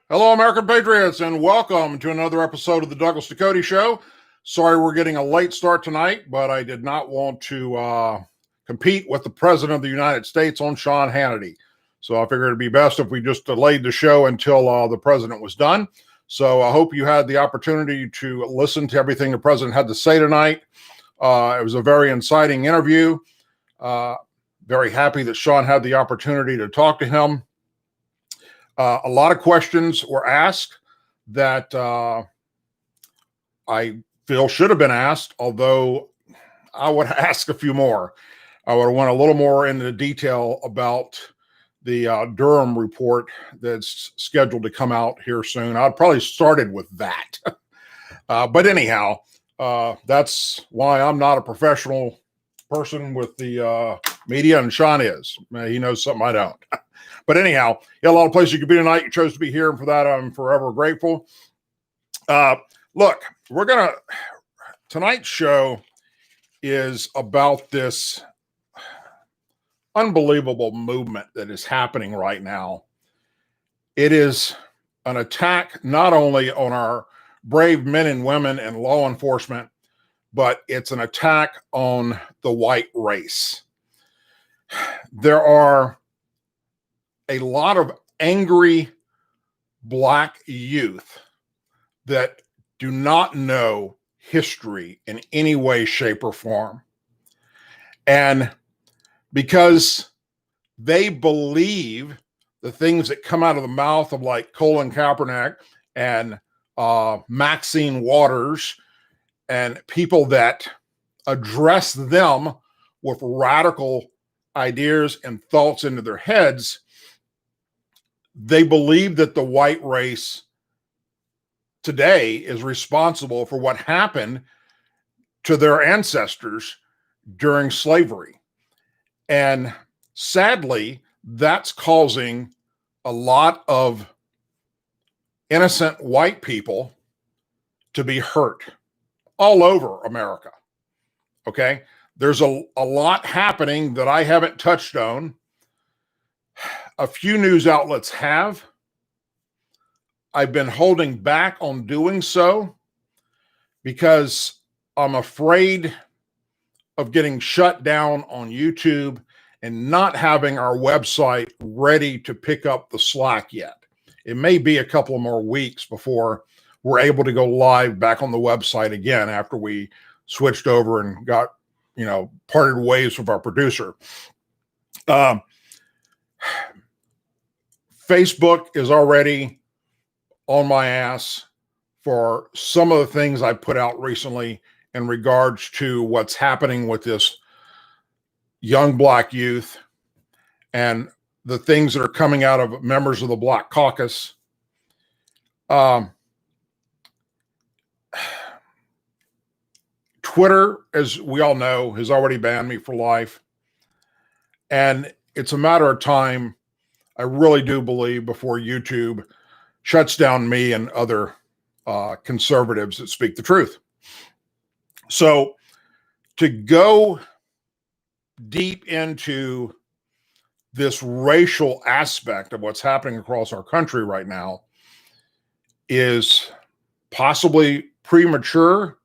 Hello, American Patriots, and welcome to another episode of the Douglas Ducote Show. Sorry we're getting a late start tonight, but I did not want to compete with the President of the United States on Sean Hannity. So I figured it'd be best if we just delayed the show until the President was done. So I hope you had the opportunity to listen to everything the President had to say tonight. It was a very inciting interview. Very happy that Sean had the opportunity to talk to him. A lot of questions were asked that I feel should have been asked, although I would ask a few more. I would have went a little more into detail about the Durham report that's scheduled to come out here soon. I'd probably started with that. But anyhow, that's why I'm not a professional person with the media, and Sean is. He knows something I don't. But anyhow, a lot of places you could be tonight. You chose to be here, and for that, I'm forever grateful. Look, tonight's show is about this unbelievable movement that is happening right now. It is an attack not only on our brave men and women and law enforcement, but it's an attack on the white race. There are a lot of angry black youth that do not know history in any way, shape, or form. And because they believe the things that come out of the mouth of like Colin Kaepernick and Maxine Waters and people that address them with radical ideas and thoughts into their heads, they believe that the white race today is responsible for what happened to their ancestors during slavery. And sadly, that's causing a lot of innocent white people to be hurt all over America. Okay? There's a lot happening that I haven't touched on. A few news outlets have. I've been holding back on doing so because I'm afraid of getting shut down on YouTube and not having our website ready to pick up the slack yet. It may be a couple of more weeks before we're able to go live back on the website again after we switched over and got, parted ways with our producer. Facebook is already on my ass for some of the things I put out recently in regards to what's happening with this young black youth and the things that are coming out of members of the Black Caucus. Twitter, as we all know, has already banned me for life. And it's a matter of time, I really do believe, before YouTube shuts down me and other conservatives that speak the truth. So to go deep into this racial aspect of what's happening across our country right now is possibly premature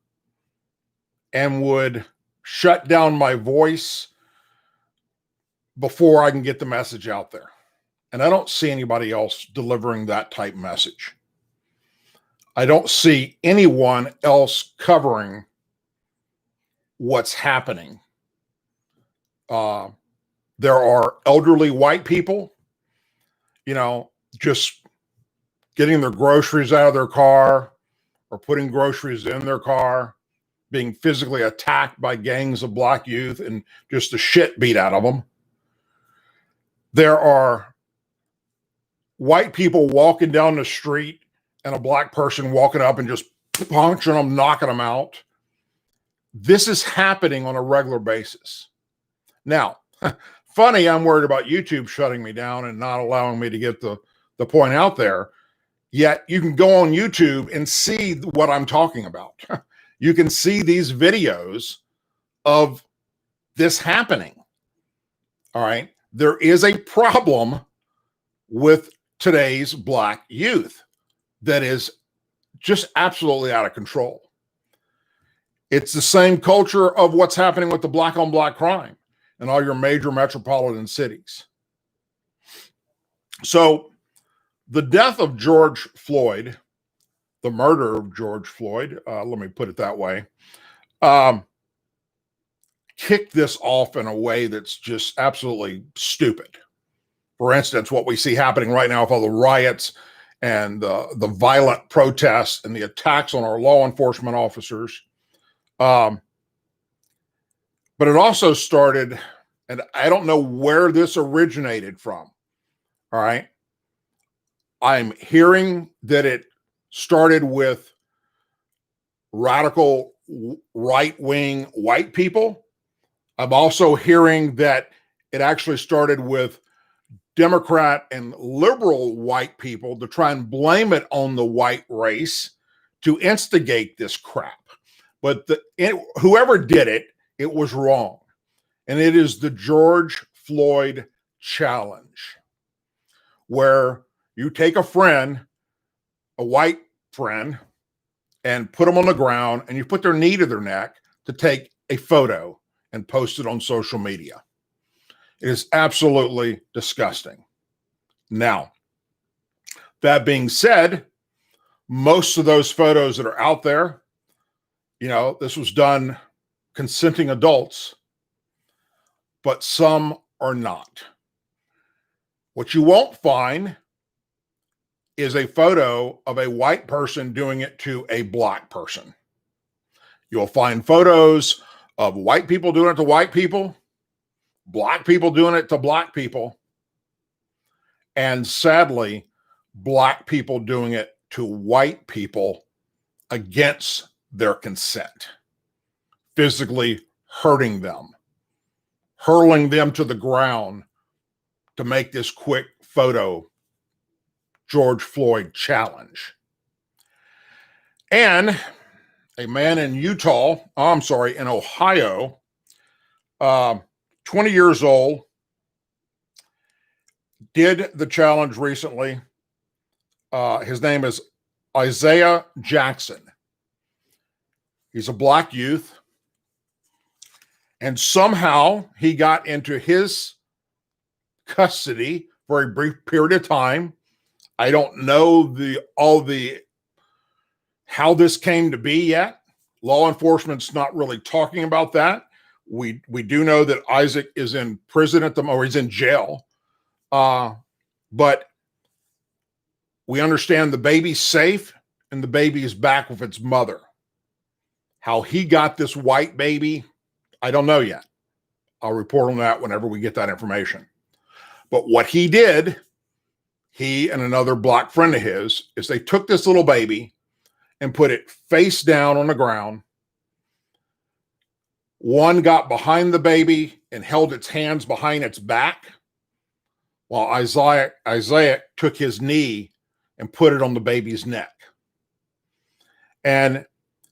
and would shut down my voice before I can get the message out there. And I don't see anybody else delivering that type message. I don't see anyone else covering what's happening. There are elderly white people, just getting their groceries out of their car or putting groceries in their car, being physically attacked by gangs of black youth and just the shit beat out of them. There are white people walking down the street and a black person walking up and just punching them, knocking them out. This is happening on a regular basis. Now, funny, I'm worried about YouTube shutting me down and not allowing me to get the point out there. Yet you can go on YouTube and see what I'm talking about. You can see these videos of this happening. All right. There is a problem with today's black youth. that is just absolutely out of control. It's the same culture of what's happening with the black on black crime in all your major metropolitan cities. So the death of George Floyd, the murder of George Floyd, let me put it that way, kicked this off in a way that's just absolutely stupid. For instance, what we see happening right now with all the riots and the violent protests and the attacks on our law enforcement officers. But it also started, and I don't know where this originated from. All right. I'm hearing that it started with radical right-wing white people. I'm also hearing that it actually started with Democrat and liberal white people to try and blame it on the white race to instigate this crap. But whoever did it, it was wrong. And it is the George Floyd challenge, where you take a friend, a white friend, and put them on the ground, and you put their knee to their neck to take a photo and post it on social media. It is absolutely disgusting. Now, that being said, most of those photos that are out there, this was done consenting adults, but some are not. What you won't find is a photo of a white person doing it to a black person. You'll find photos of white people doing it to white people, black people doing it to black people, and sadly, black people doing it to white people against their consent, physically hurting them, hurling them to the ground to make this quick photo George Floyd challenge. And a man in in Ohio, 20 years old, did the challenge recently. His name is Isaiah Jackson. He's a black youth. And somehow he got into his custody for a brief period of time. I don't know how this came to be yet. Law enforcement's not really talking about that. We do know that Isaac is in prison or he's in jail. But we understand the baby's safe and the baby is back with its mother. How he got this white baby, I don't know yet. I'll report on that whenever we get that information. But what he did, he and another black friend of his, is they took this little baby and put it face down on the ground. One got behind the baby and held its hands behind its back, while Isaiah took his knee and put it on the baby's neck. And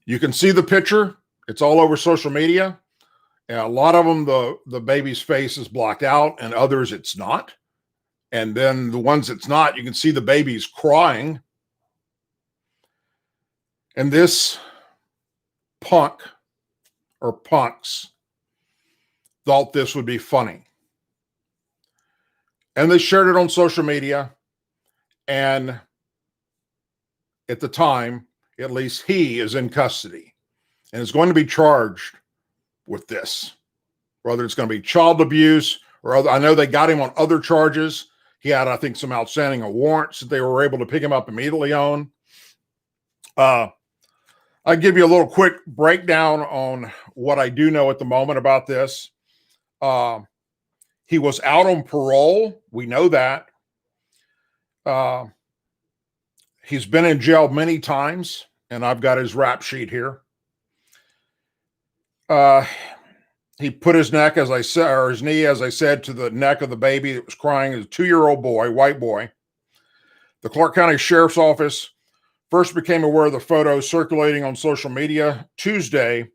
you can see the picture. It's all over social media. And a lot of them, the baby's face is blocked out, and others it's not. And then the ones it's not, you can see the baby's crying. And this punk or punks thought this would be funny. And they shared it on social media. And at the time, at least he is in custody and is going to be charged with this, whether it's going to be child abuse or other. I know they got him on other charges. He had, I think, some outstanding warrants that they were able to pick him up immediately on. I'll give you a little quick breakdown on what I do know at the moment about this. He was out on parole. We know that. He's been in jail many times, and I've got his rap sheet here. He put his neck, as I said, or his knee, as I said, to the neck of the baby that was crying. It was a 2-year-old boy, white boy. The Clark County Sheriff's Office first became aware of the photo circulating on social media Tuesday.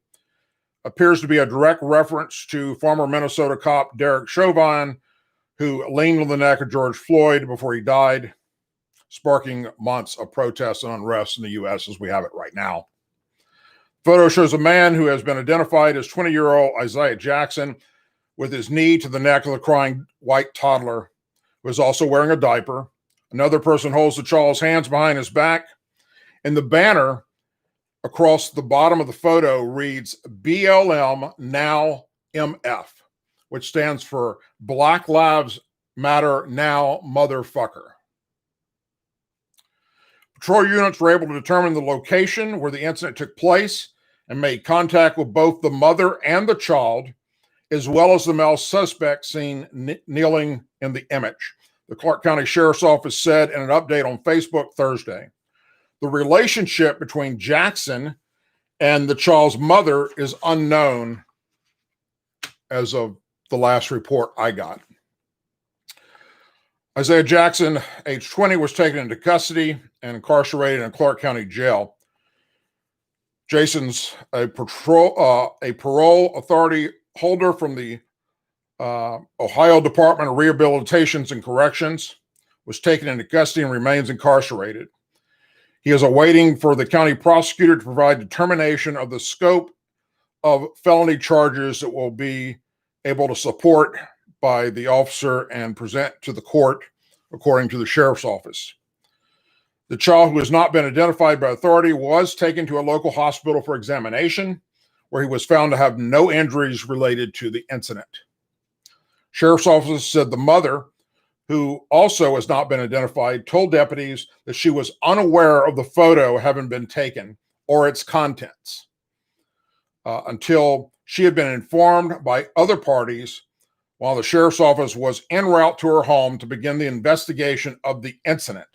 Appears to be a direct reference to former Minnesota cop Derek Chauvin, who leaned on the neck of George Floyd before he died. sparking months of protests and unrest in the U.S. as we have it right now. Photo shows a man who has been identified as 20-year-old Isaiah Jackson with his knee to the neck of the crying white toddler, who is also wearing a diaper. Another person holds the child's hands behind his back. And the banner across the bottom of the photo reads BLM Now MF, which stands for Black Lives Matter Now Motherfucker. Patrol units were able to determine the location where the incident took place and made contact with both the mother and the child, as well as the male suspect seen kneeling in the image. The Clark County Sheriff's Office said in an update on Facebook Thursday, the relationship between Jackson and the child's mother is unknown as of the last report I got. Isaiah Jackson, age 20, was taken into custody and incarcerated in Clark County Jail. Jason's a parole authority holder from the Ohio Department of Rehabilitations and Corrections, was taken into custody and remains incarcerated. He is awaiting for the county prosecutor to provide determination of the scope of felony charges that will be able to support by the officer and present to the court, according to the sheriff's office. The child, who has not been identified by authority, was taken to a local hospital for examination, where he was found to have no injuries related to the incident. Sheriff's office said the mother, who also has not been identified, told deputies that she was unaware of the photo having been taken or its contents until she had been informed by other parties while the sheriff's office was en route to her home to begin the investigation of the incident.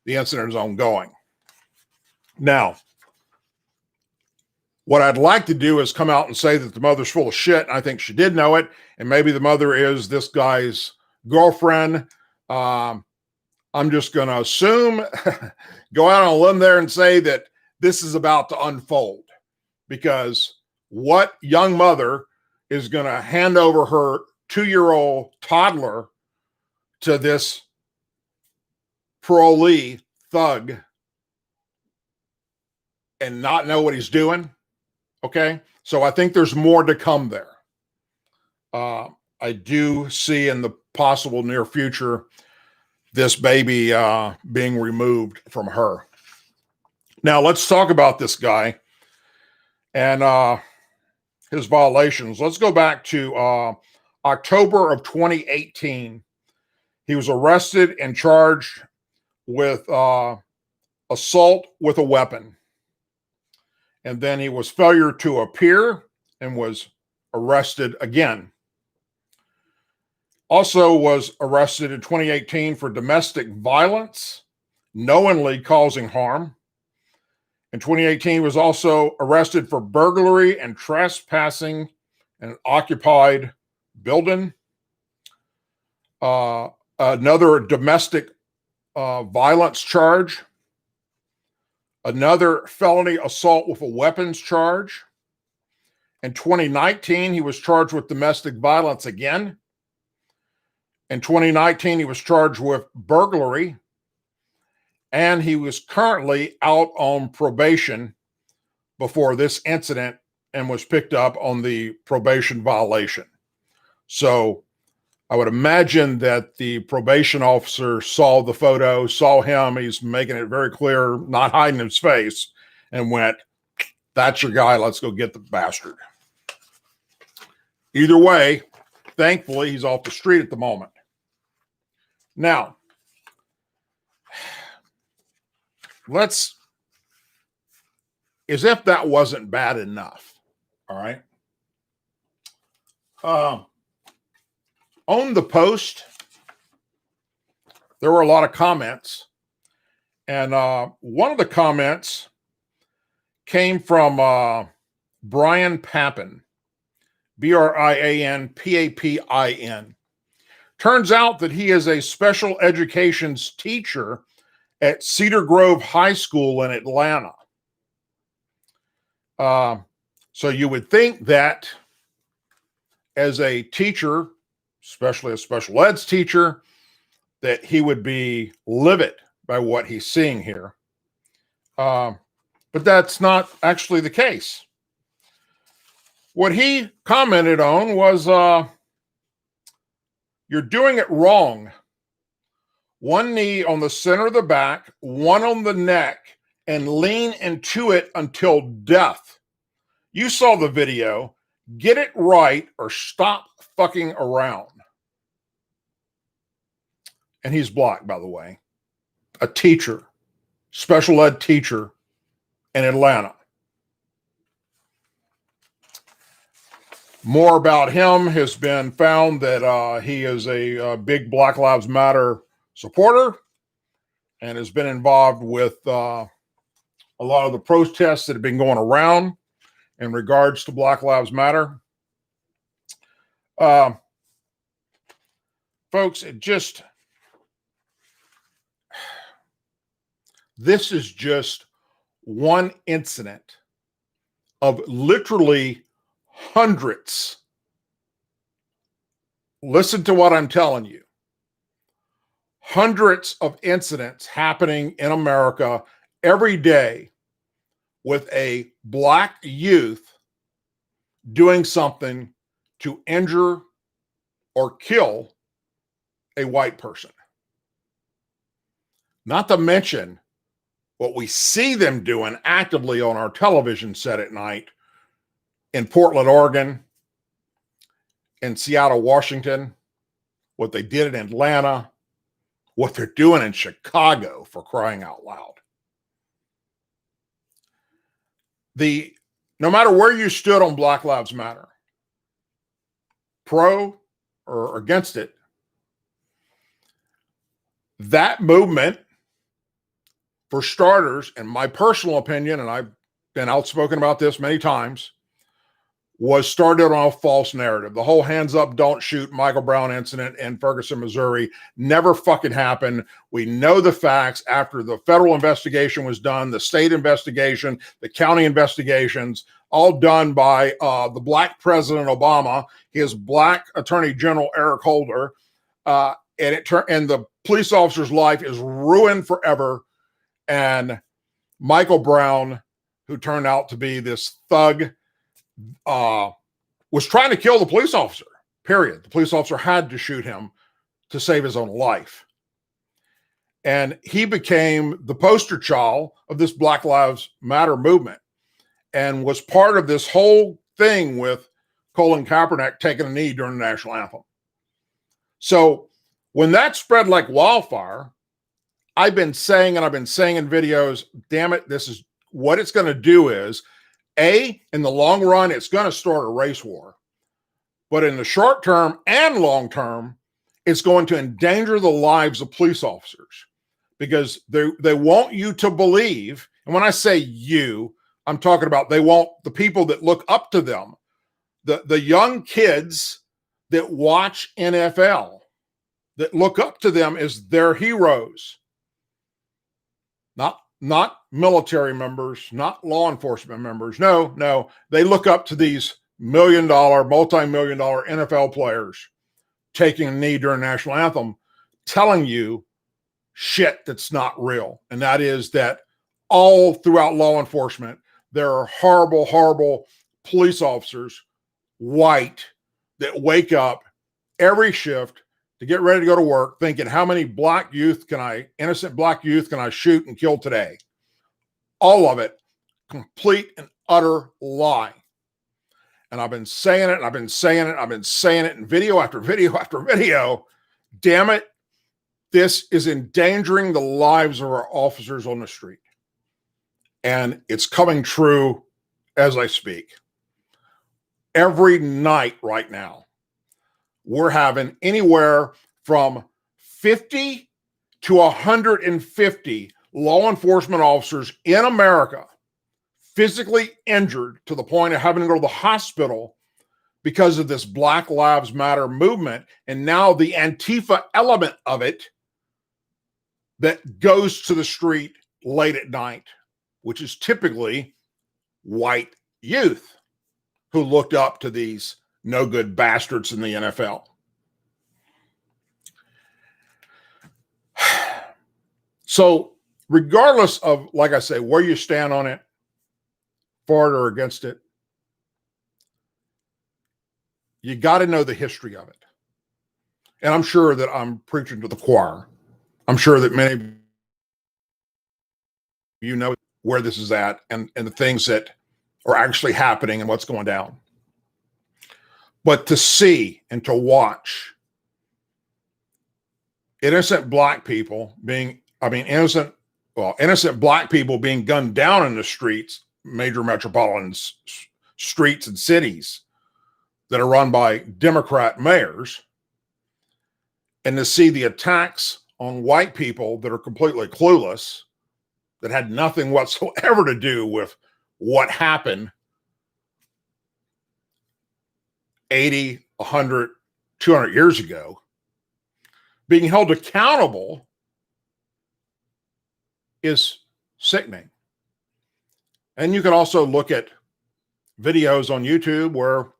The incident is ongoing. Now, what I'd like to do is come out and say that the mother's full of shit, and I think she did know it, and maybe the mother is this guy's girlfriend. I'm just going to assume, go out on a limb there and say that this is about to unfold, because what young mother is going to hand over her 2-year-old toddler to this parolee thug and not know what he's doing? Okay, so I think there's more to come there. I do see in the possible near future this baby being removed from her. Now let's talk about this guy and his violations. Let's go back to October of 2018. He was arrested and charged with assault with a weapon. And then he was failure to appear and was arrested again. Also was arrested in 2018 for domestic violence, knowingly causing harm. In 2018, he was also arrested for burglary and trespassing in an occupied building. Another domestic violence charge. Another felony assault with a weapons charge. In 2019, he was charged with domestic violence again. In 2019, he was charged with burglary. And he was currently out on probation before this incident and was picked up on the probation violation. So I would imagine that the probation officer saw the photo, saw him, he's making it very clear, not hiding his face, and went, that's your guy, let's go get the bastard. Either way, thankfully, he's off the street at the moment. Now, let's, as if that wasn't bad enough, all right? On the post, there were a lot of comments, and one of the comments came from Brian Papin, BrianPapin. Turns out that he is a special education's teacher at Cedar Grove High School in Atlanta. So you would think that as a teacher, especially a special eds teacher, that he would be livid by what he's seeing here. But that's not actually the case. What he commented on was, you're doing it wrong. One knee on the center of the back, one on the neck, and lean into it until death. You saw the video. Get it right or stop fucking around. And he's black, by the way. A teacher, special ed teacher in Atlanta. More about him has been found that he is a big Black Lives Matter supporter and has been involved with a lot of the protests that have been going around in regards to Black Lives Matter. Folks, this is just one incident of literally hundreds. Listen to what I'm telling you. Hundreds of incidents happening in America every day with a black youth doing something to injure or kill a white person. Not to mention what we see them doing actively on our television set at night in Portland, Oregon, in Seattle, Washington, what they did in Atlanta, what they're doing in Chicago, for crying out loud. No matter where you stood on Black Lives Matter, pro or against it, that movement, for starters, in my personal opinion, and I've been outspoken about this many times, was started on a false narrative. The whole hands up, don't shoot Michael Brown incident in Ferguson, Missouri never fucking happened. We know the facts after the federal investigation was done, the state investigation, the county investigations, all done by the black President Obama, his black Attorney General Eric Holder, and the police officer's life is ruined forever. And Michael Brown, who turned out to be this thug, was trying to kill the police officer, period. The police officer had to shoot him to save his own life. And he became the poster child of this Black Lives Matter movement and was part of this whole thing with Colin Kaepernick taking a knee during the national anthem. So when that spread like wildfire, I've been saying in videos, damn it, this is what it's going to do is, in the long run, it's going to start a race war. But in the short term and long term, it's going to endanger the lives of police officers because they want you to believe, and when I say you, I'm talking about they want the people that look up to them, the young kids that watch NFL, that look up to them as their heroes. Not military members, not law enforcement members. No, they look up to these multi-million-dollar NFL players taking a knee during national anthem, telling you shit that's not real. And that is that all throughout law enforcement, there are horrible, horrible police officers, white, that wake up every shift to get ready to go to work thinking, how many innocent black youth can I shoot and kill today? All of it, complete and utter lie. And I've been saying it, and I've been saying it in video after video after video. Damn it, this is endangering the lives of our officers on the street. And it's coming true as I speak. Every night right now, we're having anywhere from 50 to 150 law enforcement officers in America physically injured to the point of having to go to the hospital because of this Black Lives Matter movement. And now the Antifa element of it that goes to the street late at night, which is typically white youth who looked up to these no good bastards in the NFL. So regardless of, like I say, where you stand on it, for it or against it, you got to know the history of it. And I'm sure that I'm preaching to the choir. I'm sure that many of you know where this is at and the things that are actually happening and what's going down. But to see and to watch innocent black people innocent black people being gunned down in the streets, major metropolitan streets and cities that are run by Democrat mayors, and to see the attacks on white people that are completely clueless, that had nothing whatsoever to do with what happened 80, 100, 200 years ago, being held accountable is sickening. And you can also look at videos on YouTube where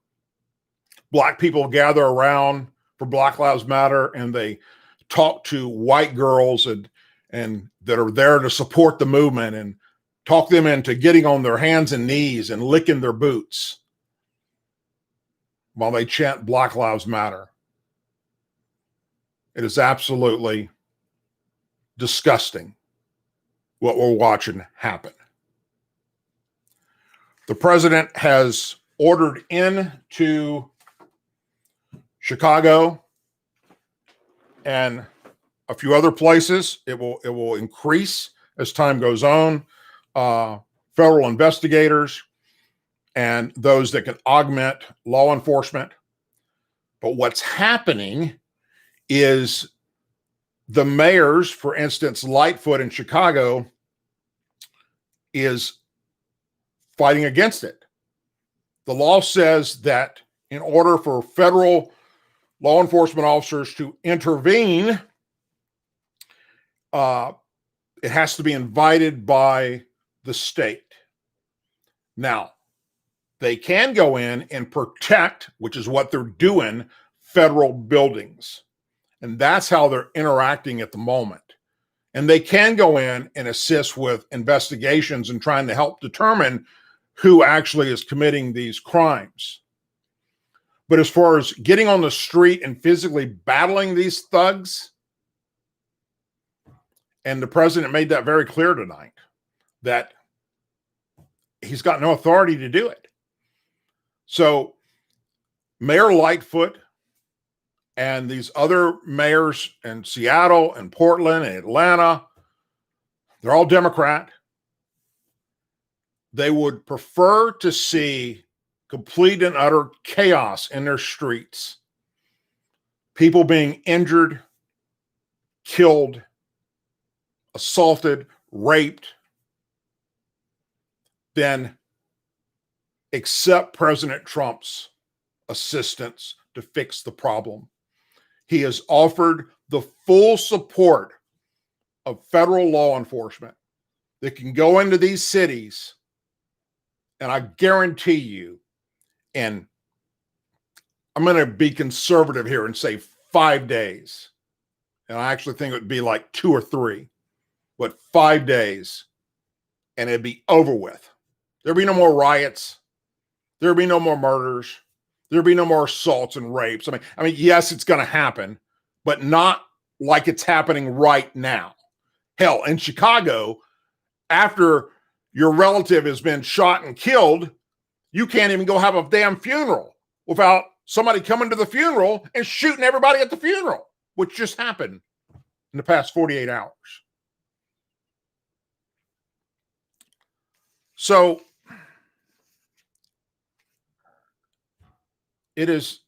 black people gather around for Black Lives Matter and they talk to white girls and that are there to support the movement and talk them into getting on their hands and knees and licking their boots while they chant Black Lives Matter. It is absolutely disgusting what we're watching happen. The president has ordered into Chicago and a few other places. It will increase as time goes on. Federal investigators and those that can augment law enforcement. But what's happening is the mayors, for instance, Lightfoot in Chicago, is fighting against it. The law says that in order for federal law enforcement officers to intervene, it has to be invited by the state. Now, they can go in and protect, which is what they're doing, federal buildings. And that's how they're interacting at the moment. And they can go in and assist with investigations and trying to help determine who actually is committing these crimes. But as far as getting on the street and physically battling these thugs, and the president made that very clear tonight, that he's got no authority to do it. So Mayor Lightfoot and these other mayors in Seattle and Portland and Atlanta, they're all Democrat. They would prefer to see complete and utter chaos in their streets. People being injured, killed, assaulted, raped, than accept President Trump's assistance to fix the problem. He has offered the full support of federal law enforcement that can go into these cities, and I guarantee you, and I'm going to be conservative here and say 5 days, and I actually think it would be like 2 or 3, but 5 days, and it'd be over with. There'd be no more riots. There'd be no more murders. There'd be no more assaults and rapes. I mean, yes, it's going to happen, but not like it's happening right now. Hell, in Chicago, after your relative has been shot and killed, you can't even go have a damn funeral without somebody coming to the funeral and shooting everybody at the funeral, which just happened in the past 48 hours. So it is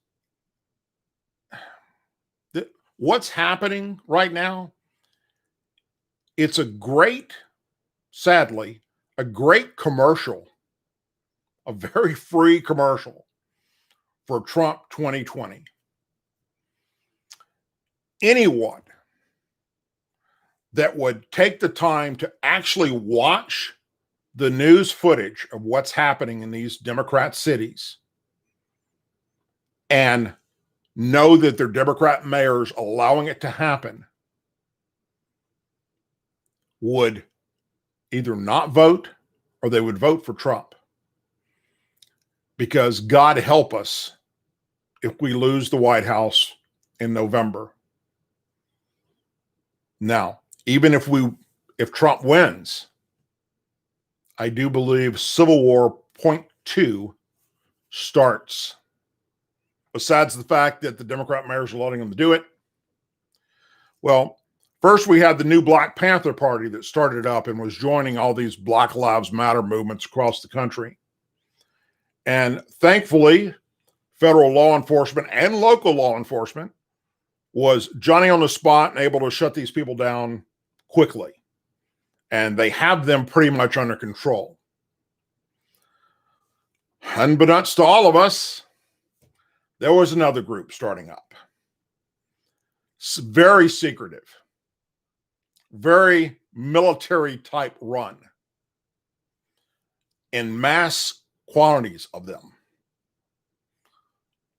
what's happening right now. It's sadly, a great commercial, a very free commercial for Trump 2020. Anyone that would take the time to actually watch the news footage of what's happening in these Democrat cities and know that they're Democrat mayors allowing it to happen would either not vote or they would vote for Trump. Because God help us if we lose the White House in November. Now, even if Trump wins, I do believe Civil War .2 starts. Besides the fact that the Democrat mayors are letting them do it. Well, first we had the new Black Panther Party that started up and was joining all these Black Lives Matter movements across the country. And thankfully, federal law enforcement and local law enforcement was Johnny on the spot and able to shut these people down quickly. And they have them pretty much under control. Unbeknownst to all of us, there was another group starting up. It's very secretive, very military type run, in mass quantities of them.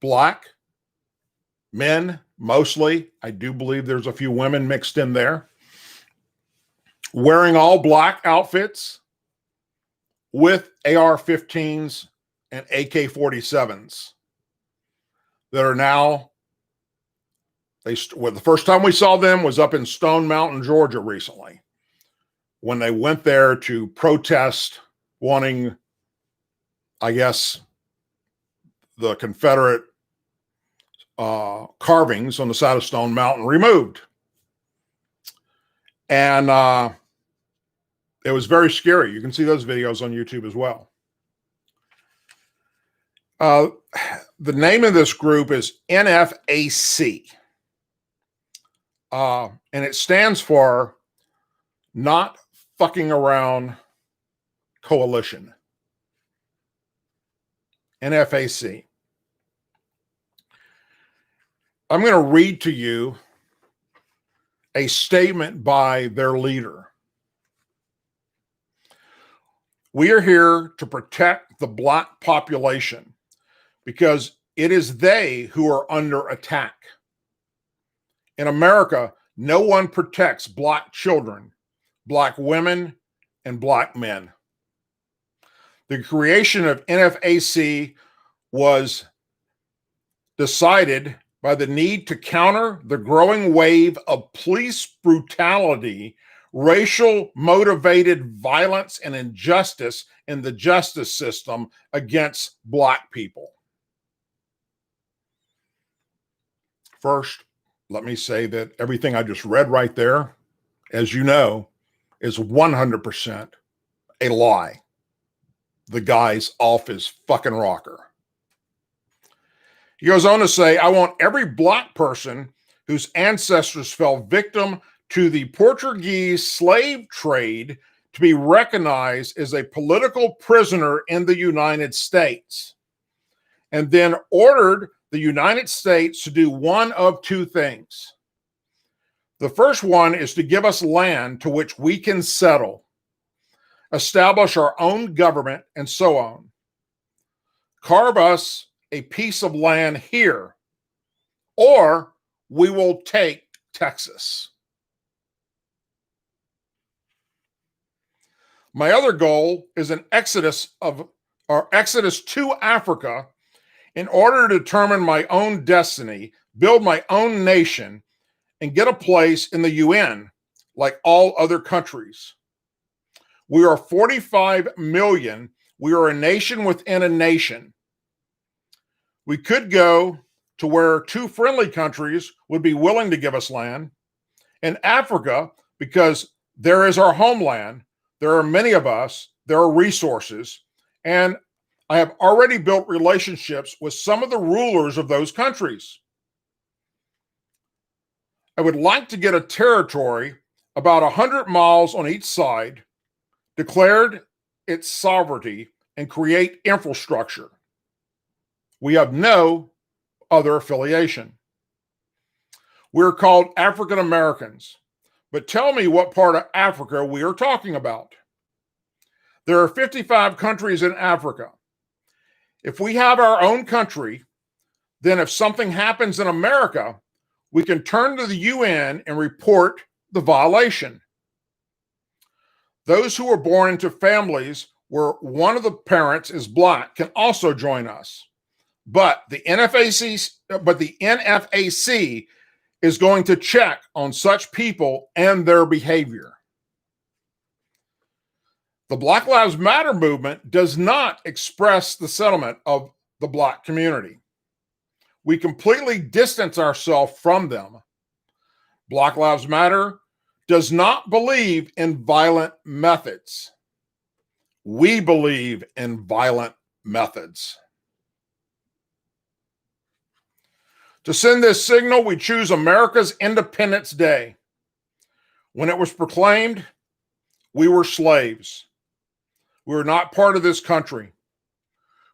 Black men, mostly. I do believe there's a few women mixed in there. Wearing all black outfits with AR-15s and AK-47s that are now, the first time we saw them was up in Stone Mountain, Georgia recently, when they went there to protest wanting, I guess, the Confederate carvings on the side of Stone Mountain removed. And it was very scary. You can see those videos on YouTube as well. The name of this group is NFAC. And it stands for Not Fucking Around Coalition. NFAC. I'm going to read to you a statement by their leader. We are here to protect the Black population because it is they who are under attack. In America, no one protects Black children, Black women, and Black men. The creation of NFAC was decided by the need to counter the growing wave of police brutality, racial motivated violence, and injustice in the justice system against Black people. First, let me say that everything I just read right there, as you know, is 100% a lie. The guy's off his fucking rocker. He goes on to say, I want every Black person whose ancestors fell victim to the Portuguese slave trade to be recognized as a political prisoner in the United States, and then ordered the United States to do one of two things. The first one is to give us land to which we can settle, establish our own government, and so on. Carve us a piece of land here, or we will take Texas. My other goal is an exodus to Africa in order to determine my own destiny, build my own nation, and get a place in the UN like all other countries. We are 45 million. We are a nation within a nation. We could go to where two friendly countries would be willing to give us land. In Africa, because there is our homeland, there are many of us, there are resources, and I have already built relationships with some of the rulers of those countries. I would like to get a territory about 100 miles on each side, declared its sovereignty, and create infrastructure. We have no other affiliation. We're called African Americans, but tell me what part of Africa we are talking about. There are 55 countries in Africa. If we have our own country, then if something happens in America, we can turn to the UN and report the violation. Those who were born into families where one of the parents is black can also join us. But the NFAC is going to check on such people and their behavior. The Black Lives Matter movement does not express the sentiment of the black community. We completely distance ourselves from them. Black Lives Matter does not believe in violent methods. We believe in violent methods. To send this signal, we choose America's Independence Day. When it was proclaimed, we were slaves. We were not part of this country.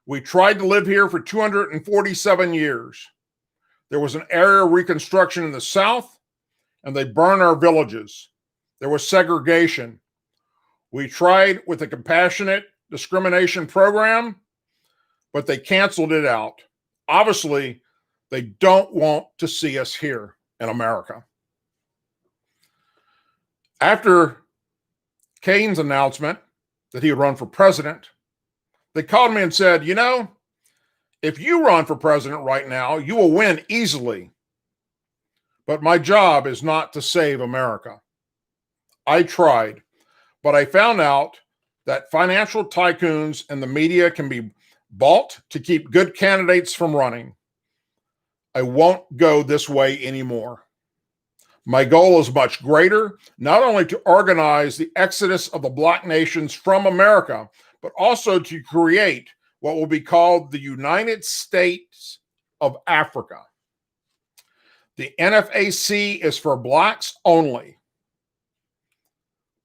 We tried to live here for 247 years. There was an area of Reconstruction in the South, and they burned our villages. There was segregation. We tried with a compassionate discrimination program, but they canceled it out. Obviously, they don't want to see us here in America. After Kane's announcement that he would run for president, they called me and said, you know, if you run for president right now, you will win easily. But my job is not to save America. I tried, but I found out that financial tycoons and the media can be bought to keep good candidates from running. I won't go this way anymore. My goal is much greater, not only to organize the exodus of the black nations from America, but also to create what will be called the United States of Africa. The NFAC is for blacks only,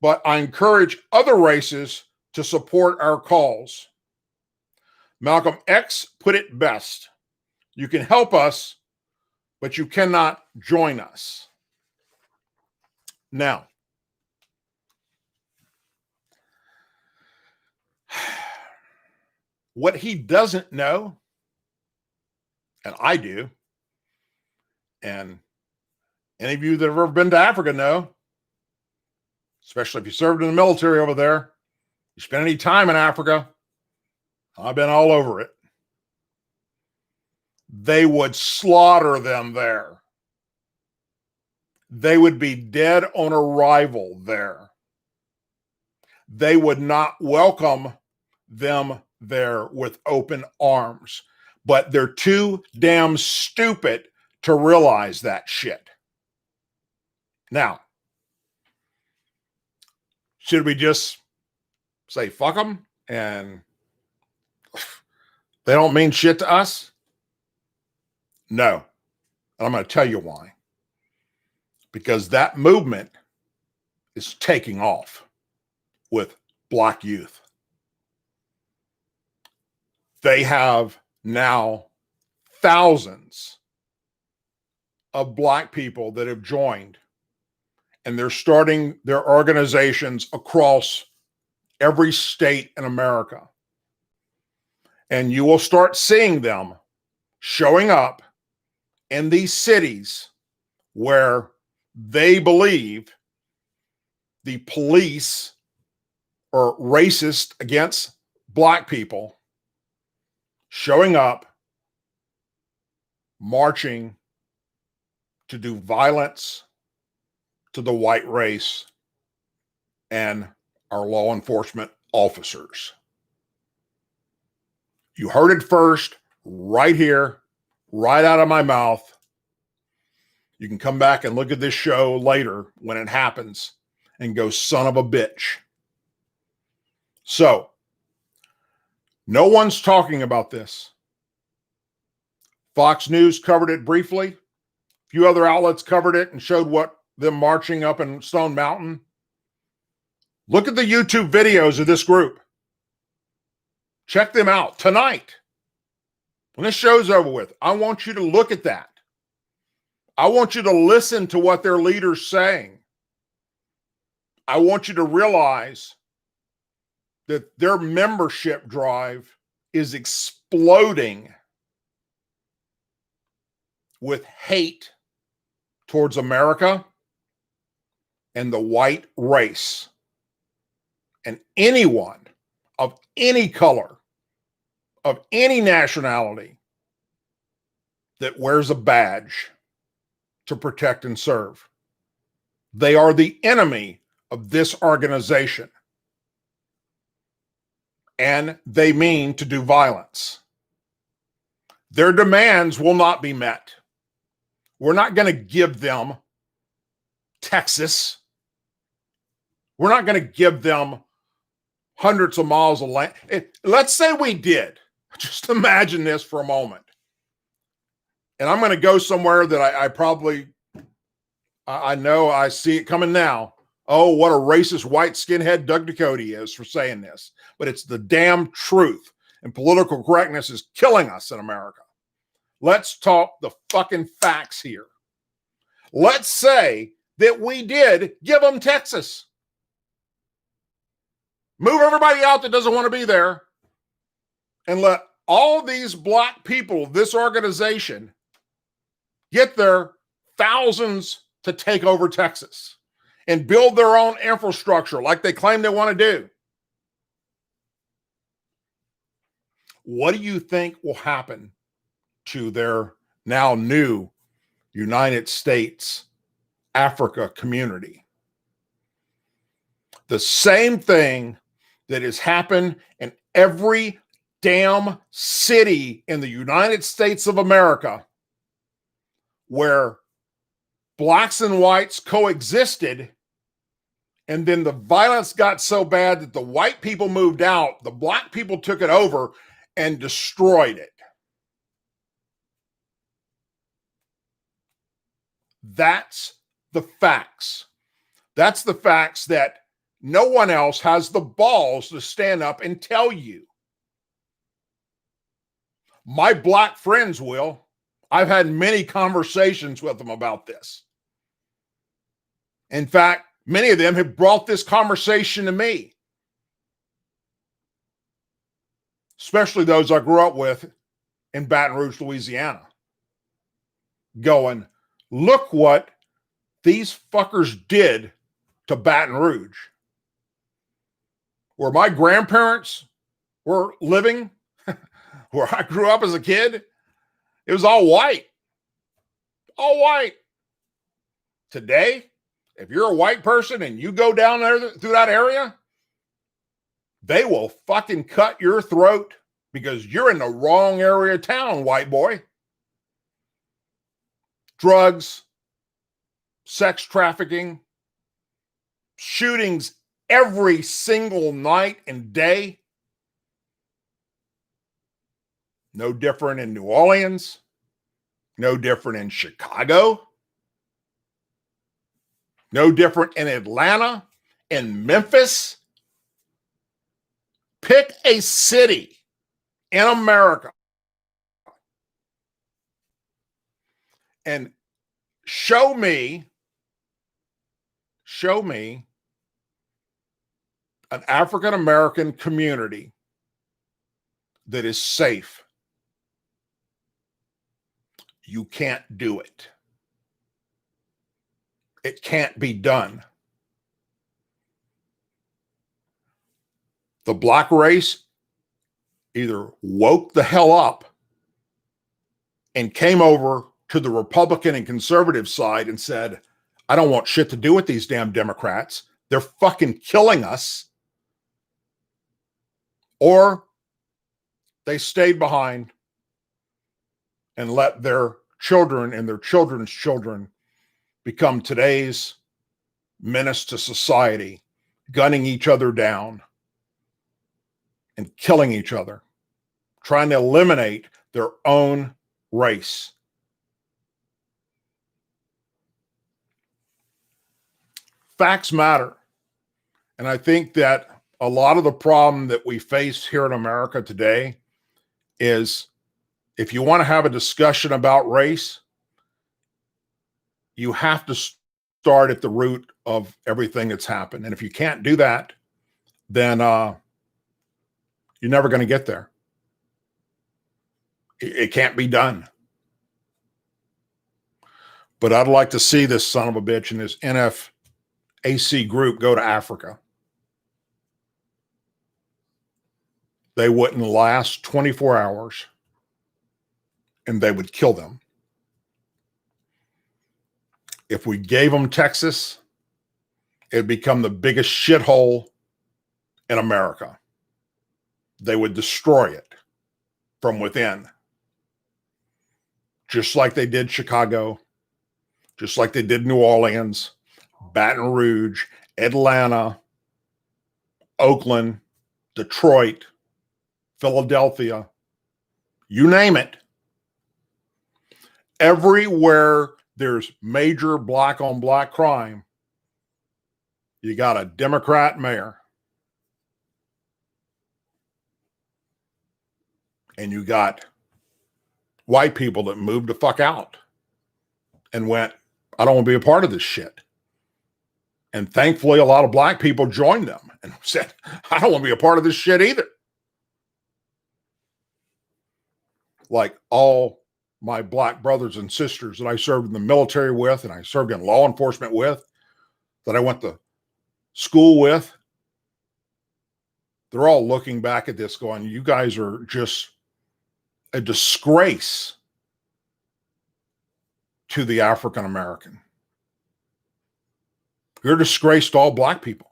but I encourage other races to support our cause. Malcolm X put it best. You can help us, but you cannot join us. Now, what he doesn't know, and I do, and any of you that have ever been to Africa know, especially if you served in the military over there, you spend any time in Africa, I've been all over it. They would slaughter them there. They would be dead on arrival there. They would not welcome them there with open arms. But they're too damn stupid to realize that shit. Now, should we just say fuck them and they don't mean shit to us? No. And I'm going to tell you why. Because that movement is taking off with black youth. They have now thousands of black people that have joined, and they're starting their organizations across every state in America. And you will start seeing them showing up in these cities where they believe the police are racist against black people, showing up, marching to do violence to the white race and our law enforcement officers. You heard it first, right here, right out of my mouth. You can come back and look at this show later when it happens and go, son of a bitch. So, no one's talking about this. Fox News covered it briefly. A few other outlets covered it and showed what them marching up in Stone Mountain. Look at the YouTube videos of this group. Check them out tonight. When this show's over with, I want you to look at that. I want you to listen to what their leader's saying. I want you to realize that their membership drive is exploding with hate towards America and the white race. And anyone of any color, of any nationality that wears a badge to protect and serve, they are the enemy of this organization. And they mean to do violence. Their demands will not be met. We're not going to give them Texas. We're not going to give them hundreds of miles of land. Let's say we did. Just imagine this for a moment. And I'm going to go somewhere that I know I see it coming now. Oh, what a racist white skinhead Doug Ducote is for saying this. But it's the damn truth. And political correctness is killing us in America. Let's talk the fucking facts here. Let's say that we did give them Texas. Move everybody out that doesn't want to be there. And let all these black people, this organization, get their thousands to take over Texas and build their own infrastructure like they claim they want to do. What do you think will happen to their now new United States Africa community? The same thing that has happened in every damn city in the United States of America where blacks and whites coexisted, and then the violence got so bad that the white people moved out, the black people took it over and destroyed it. That's the facts. That's the facts that no one else has the balls to stand up and tell you. My black friends will. I've had many conversations with them about this. In fact, many of them have brought this conversation to me, especially those I grew up with in Baton Rouge, Louisiana, going, look what these fuckers did to Baton Rouge. Where my grandparents were living, where I grew up as a kid, it was all white. All white. Today, if you're a white person and you go down there through that area, they will fucking cut your throat because you're in the wrong area of town, white boy. Drugs, sex trafficking, shootings every single night and day. No different in New Orleans. No different in Chicago. No different in Atlanta, in Memphis. Pick a city in America and show me an African-American community that is safe. You can't do it. It can't be done. The black race either woke the hell up and came over to the Republican and conservative side and said, I don't want shit to do with these damn Democrats. They're fucking killing us. Or they stayed behind and let their children and their children's children become today's menace to society, gunning each other down and killing each other, trying to eliminate their own race. Facts matter. And I think that a lot of the problem that we face here in America today is if you want to have a discussion about race, you have to start at the root of everything that's happened. And if you can't do that, then you're never going to get there. It can't be done. But I'd like to see this son of a bitch and this NFAC group go to Africa. they wouldn't last 24 hours and they would kill them. If we gave them Texas, it'd become the biggest shithole in America. They would destroy it from within. Just like they did Chicago, just like they did New Orleans, Baton Rouge, Atlanta, Oakland, Detroit, Philadelphia, you name it. Everywhere there's major black on black crime, you got a Democrat mayor. And you got white people that moved the fuck out and went, I don't want to be a part of this shit. And thankfully, a lot of black people joined them and said, I don't want to be a part of this shit either. Like all my black brothers and sisters that I served in the military with, and I served in law enforcement with, that I went to school with, they're all looking back at this going, you guys are just a disgrace to the African American. You're a disgrace to all black people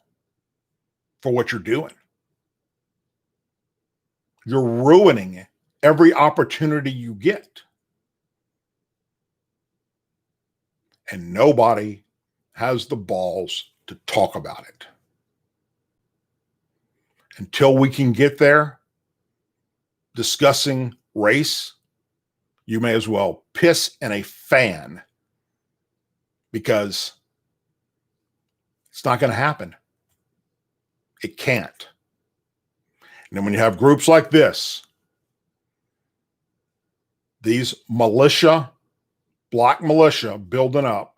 for what you're doing. You're ruining every opportunity you get. And nobody has the balls to talk about it. Until we can get there, discussing race, you may as well piss in a fan, because it's not going to happen. It can't. And then when you have groups like this, these militia, black militia building up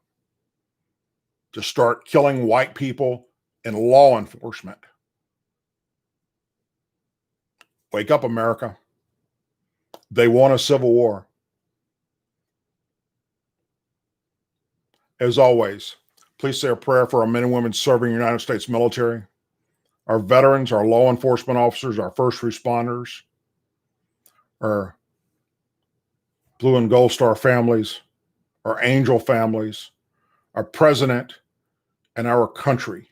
to start killing white people in law enforcement. Wake up, America. They want a civil war. As always, please say a prayer for our men and women serving the United States military, our veterans, our law enforcement officers, our first responders, our Blue and Gold Star families, our Angel families, our president, and our country.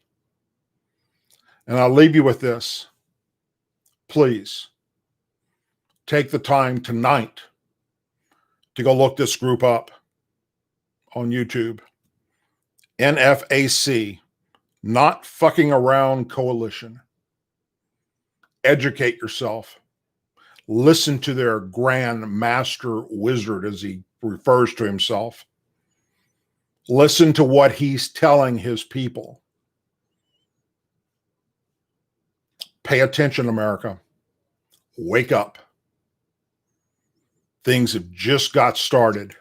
And I'll leave you with this. Please take the time tonight to go look this group up on YouTube. NFAC, Not Fucking Around Coalition. Educate yourself. Listen to their grand master wizard, as he refers to himself. Listen to what he's telling his people. Pay attention, America. Wake up. Things have just got started,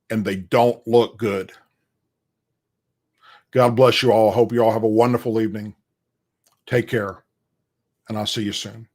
and they don't look good. God bless you all. I hope you all have a wonderful evening. Take care, and I'll see you soon.